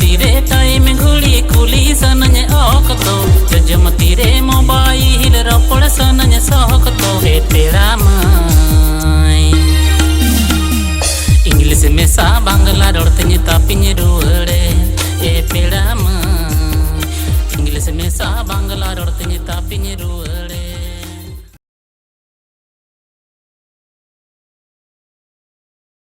तीरे टाइम घुड़ी कुली सनने ओकतो जजम तीरे मोबाइल रपड़ सनने सोकतो हे तेरा माई इंग्लिश में सा बांग्ला रोड़ते तापिኝ रुड़े ए पेड़ा माई इंग्लिश में सा बांग्ला रोड़